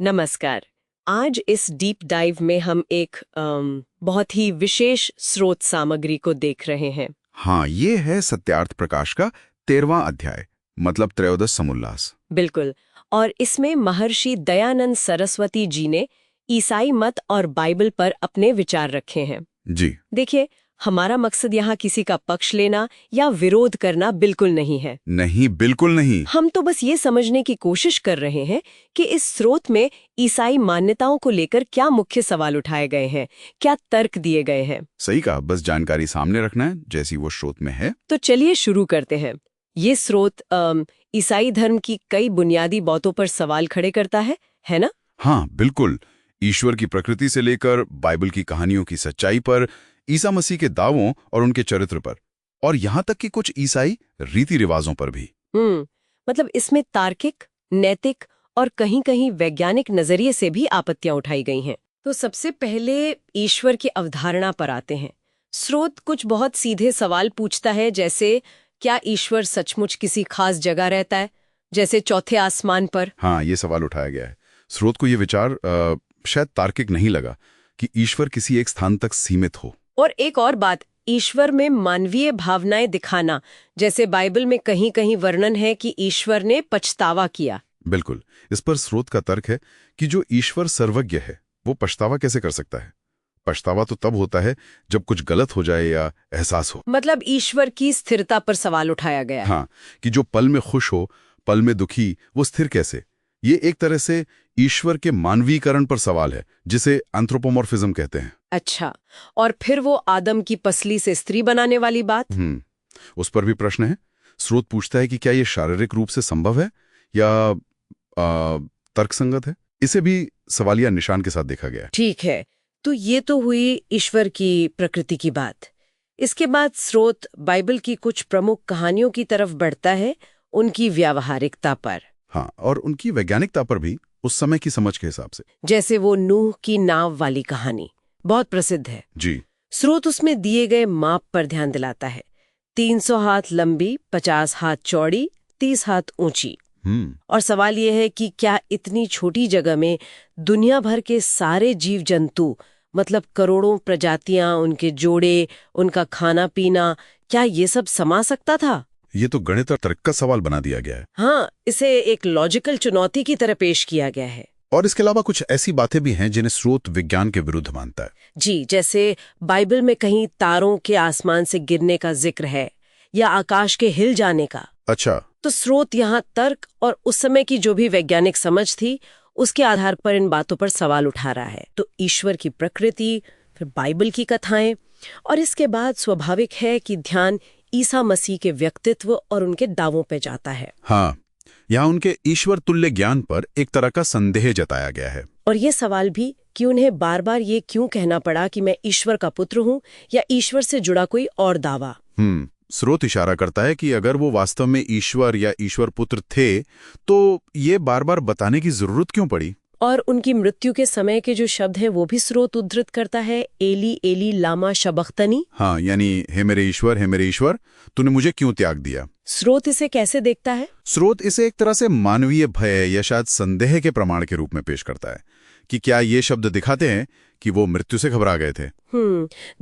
नमस्कार। आज इस डीप डाइव में हम एक बहुत ही विशेष स्रोत सामग्री को देख रहे हैं। हाँ, ये है सत्यार्थ प्रकाश का 13वां अध्याय, मतलब त्रयोदश समुल्लास। बिल्कुल। और इसमें महर्षि दयानंद सरस्वती जी ने ईसाई मत और बाइबल पर अपने विचार रखे हैं। जी। देखिए, हमारा मकसद यहाँ किसी का पक्ष लेना या विरोध करना बिल्कुल नहीं है। नहीं, बिल्कुल नहीं। हम तो बस ये समझने की कोशिश कर रहे हैं कि इस स्रोत में ईसाई मान्यताओं को लेकर क्या मुख्य सवाल उठाए गए हैं, क्या तर्क दिए गए हैं। सही कहा, बस जानकारी सामने रखना है जैसी वो स्रोत में है। तो चलिए शुरू करते हैं। ये स्रोत ईसाई धर्म की कई बुनियादी बातों पर सवाल खड़े करता है ना? हाँ, बिल्कुल। ईश्वर की प्रकृति से लेकर बाइबल की कहानियों की सच्चाई पर, ईसा मसीह के दावों और उनके चरित्र पर, और यहाँ तक कि कुछ ईसाई रीति रिवाजों पर भी। मतलब इसमें तार्किक, नैतिक और कहीं-कहीं वैज्ञानिक नजरिए से भी आपत्तियां उठाई गई हैं। तो सबसे पहले ईश्वर की अवधारणा पर आते हैं। स्रोत कुछ बहुत सीधे सवाल पूछता है, जैसे क्या ईश्वर सचमुच किसी खास जगह रहता है, जैसे चौथे आसमान पर? हाँ, ये सवाल उठाया गया है। स्रोत को ये विचार शायद तार्किक नहीं लगा कि ईश्वर किसी एक स्थान तक सीमित हो। और एक और बात, ईश्वर में मानवीय भावनाएं दिखाना, जैसे बाइबल में कहीं-कहीं वर्णन है कि ईश्वर ने पछतावा किया। बिल्कुल। इस पर स्रोत का तर्क है कि जो ईश्वर सर्वज्ञ है, वो पछतावा कैसे कर सकता है? पछतावा तो तब होता है जब कुछ गलत हो जाए या एहसास हो। मतलब ईश्वर की स्थिरता पर सवाल उठाया गया है। हाँ, कि जो पल में खुश हो, पल में दुखी, वो स्थिर कैसे? ये एक तरह से ईश्वर के मानवीकरण पर सवाल है, जिसे एंथ्रोपोमॉर्फिज्म कहते हैं। अच्छा, और फिर वो आदम की पसली से स्त्री बनाने वाली बात? उस पर भी प्रश्न है। स्रोत पूछता है कि क्या ये शारीरिक रूप से संभव है या तर्कसंगत है? इसे भी सवालिया निशान के साथ देखा गया है। ठीक है, तो ये तो हुई ईश्वर की प्रकृति की बात। इसके बाद स्रोत बाइबल की कुछ प्रमुख कहानियों की तरफ बढ़ता है, उनकी व्यावहारिकता पर। हाँ, और उनकी वैज्ञानिकता पर भी, उस समय की समझ के हिसाब से। जैसे वो नूह की नाव वाली कहानी बहुत प्रसिद्ध है। जी। स्रोत उसमें दिए गए माप पर ध्यान दिलाता है। 300 हाथ लंबी, 50 हाथ चौड़ी, 30 हाथ ऊंची। और सवाल यह है कि क्या इतनी छोटी जगह में दुनिया भर के सारे जीव जंतु, मतलब करोड़ों प्रजातियां, उनके जोड़े, उनका खाना पीना, क्या ये सब समा सकता था? ये तो गणित और तर्क का सवाल बना दिया गया है। हाँ, इसे एक लॉजिकल चुनौती की तरह पेश किया गया है। और इसके अलावा कुछ ऐसी बातें भी हैं जिन्हें स्रोत विज्ञान के विरुद्ध मानता है। जी, जैसे बाइबल में कहीं तारों के आसमान से गिरने का जिक्र है या आकाश के हिल जाने का। अच्छा। तो स्रोत यहाँ तर्क और उस समय की जो भी वैज्ञानिक समझ थी, उसके आधार पर इन बातों पर सवाल उठा रहा है। तो ईश्वर की प्रकृति, फिर बाइबल की कथाएं, और इसके बाद स्वाभाविक है कि ध्यान ईसा मसीह के व्यक्तित्व और उनके दावों पे जाता है। हाँ, यहाँ उनके ईश्वर तुल्य ज्ञान पर एक तरह का संदेह जताया गया है। और ये सवाल भी कि उन्हें बार बार ये क्यों कहना पड़ा कि मैं ईश्वर का पुत्र हूँ या ईश्वर से जुड़ा कोई और दावा। स्रोत इशारा करता है कि अगर वो वास्तव में ईश्वर या ईश्वर पुत्र थे, तो ये बार बार बताने की जरूरत क्यों पड़ी? और उनकी मृत्यु के समय के जो शब्द हैं वो भी स्रोत उद्धृत करता है, एली एली लामा शबख्तनी। हाँ, यानी हे मेरे ईश्वर, तूने मुझे क्यों त्याग दिया? स्रोत इसे कैसे देखता है? स्रोत इसे एक तरह से मानवीय भय या शायद संदेह के प्रमाण के रूप में पेश करता है कि क्या ये शब्द दिखाते हैं कि वो मृत्यु से घबरा गए थे।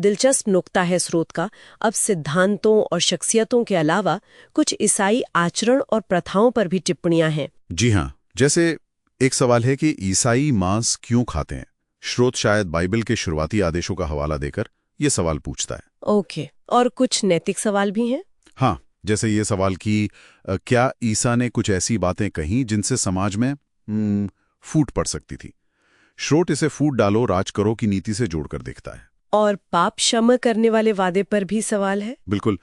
दिलचस्प नुक्ता है स्रोत का। अब सिद्धांतों और शख्सियतों के अलावा कुछ ईसाई आचरण और प्रथाओं पर भी टिप्पणियां हैं। जी हाँ, जैसे एक सवाल है कि ईसाई मांस क्यों खाते हैं। स्रोत शायद बाइबल के शुरुआती आदेशों का हवाला देकर ये सवाल पूछता है। ओके, और कुछ नैतिक सवाल भी हैं। हाँ, जैसे ये सवाल कि क्या ईसा ने कुछ ऐसी बातें कहीं जिनसे समाज में फूट पड़ सकती थी। स्रोत इसे फूट डालो राज करो की नीति से जोड़कर देखता है। और पाप क्षमा करने वाले वादे पर भी सवाल है। बिल्कुल।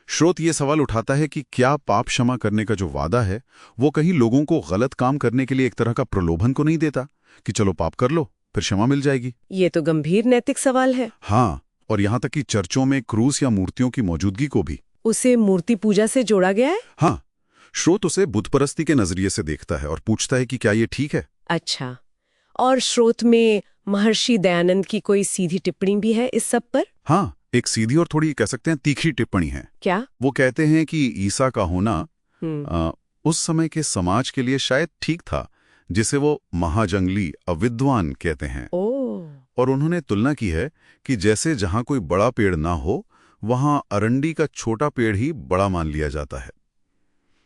स्रोत ये सवाल उठाता है कि क्या पाप क्षमा करने का जो वादा है वो कहीं लोगों को गलत काम करने के लिए एक तरह का प्रलोभन को नहीं देता कि चलो पाप कर लो फिर क्षमा मिल जाएगी। ये तो गंभीर नैतिक सवाल है। हाँ, और यहाँ तक कि चर्चों में क्रूस या मूर्तियों की मौजूदगी को भी उसे मूर्ति पूजा से जोड़ा गया है। हाँ, स्रोत उसे बुतपरस्ती के नजरिए से देखता है और पूछता है कि क्या ये ठीक है। अच्छा, और स्रोत में महर्षि दयानंद की कोई सीधी टिप्पणी भी है इस सब पर? हाँ, एक सीधी और थोड़ी कह सकते हैं तीखी टिप्पणी है। क्या? वो कहते हैं कि ईसा का होना उस समय के समाज के लिए शायद ठीक था, जिसे वो महाजंगली अविद्वान कहते हैं। और उन्होंने तुलना की है कि जैसे जहां कोई बड़ा पेड़ ना हो वहां अरंडी का छोटा पेड़ ही बड़ा मान लिया जाता है।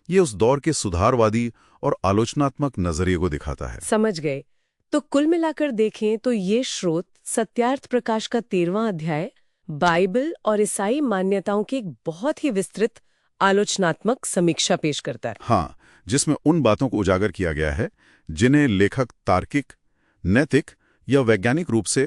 ये उस दौर के सुधारवादी और आलोचनात्मक नजरिए को दिखाता है। समझ गए। तो कुल मिलाकर देखें तो ये स्रोत सत्यार्थ प्रकाश का 13वां अध्याय बाइबल और ईसाई मान्यताओं की एक बहुत ही विस्तृत आलोचनात्मक समीक्षा पेश करता है। हाँ, जिसमें उन बातों को उजागर किया गया है जिन्हें लेखक तार्किक, नैतिक या वैज्ञानिक रूप से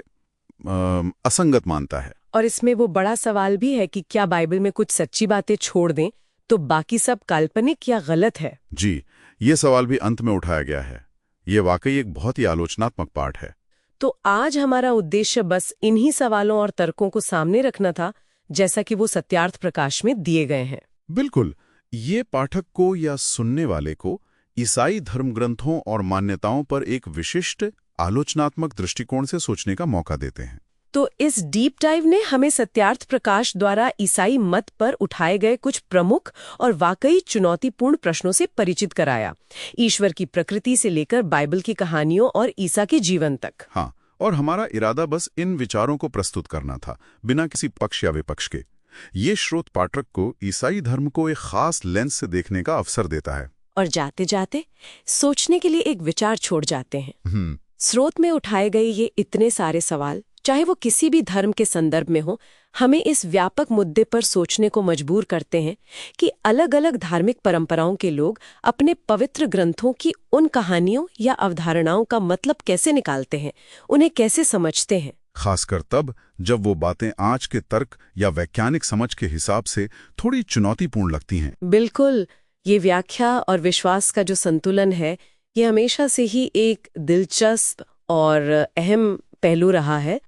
असंगत मानता है। और इसमें वो बड़ा सवाल भी है कि क्या बाइबल में कुछ सच्ची बातें छोड़ दें तो बाकी सब काल्पनिक या गलत है। जी, ये सवाल भी अंत में उठाया गया है। ये वाकई एक बहुत ही आलोचनात्मक पाठ है। तो आज हमारा उद्देश्य बस इन्हीं सवालों और तर्कों को सामने रखना था, जैसा कि वो सत्यार्थ प्रकाश में दिए गए हैं। बिल्कुल, ये पाठक को या सुनने वाले को ईसाई धर्म ग्रंथों और मान्यताओं पर एक विशिष्ट आलोचनात्मक दृष्टिकोण से सोचने का मौका देते हैं। तो इस डीप डाइव ने हमें सत्यार्थ प्रकाश द्वारा ईसाई मत पर उठाए गए कुछ प्रमुख और वाकई चुनौतीपूर्ण प्रश्नों से परिचित कराया, ईश्वर की प्रकृति से लेकर बाइबल की कहानियों और ईसा के जीवन तक। हाँ, और हमारा इरादा बस इन विचारों को प्रस्तुत करना था, बिना किसी पक्ष या विपक्ष के। ये स्रोत पाठक को ईसाई धर्म को एक खास लेंस से देखने का अवसर देता है। और जाते जाते सोचने के लिए एक विचार छोड़ जाते हैं। स्रोत में उठाए गए ये इतने सारे सवाल, चाहे वो किसी भी धर्म के संदर्भ में हो, हमें इस व्यापक मुद्दे पर सोचने को मजबूर करते हैं कि अलग अलग धार्मिक परंपराओं के लोग अपने पवित्र ग्रंथों की उन कहानियों या अवधारणाओं का मतलब कैसे निकालते हैं, उन्हें कैसे समझते हैं। खासकर तब जब वो बातें आज के तर्क या वैज्ञानिक समझ के हिसाब से थोड़ी चुनौतीपूर्ण लगती हैं। बिल्कुल, ये व्याख्या और विश्वास का जो संतुलन है, ये हमेशा से ही एक दिलचस्प और अहम पहलू रहा है।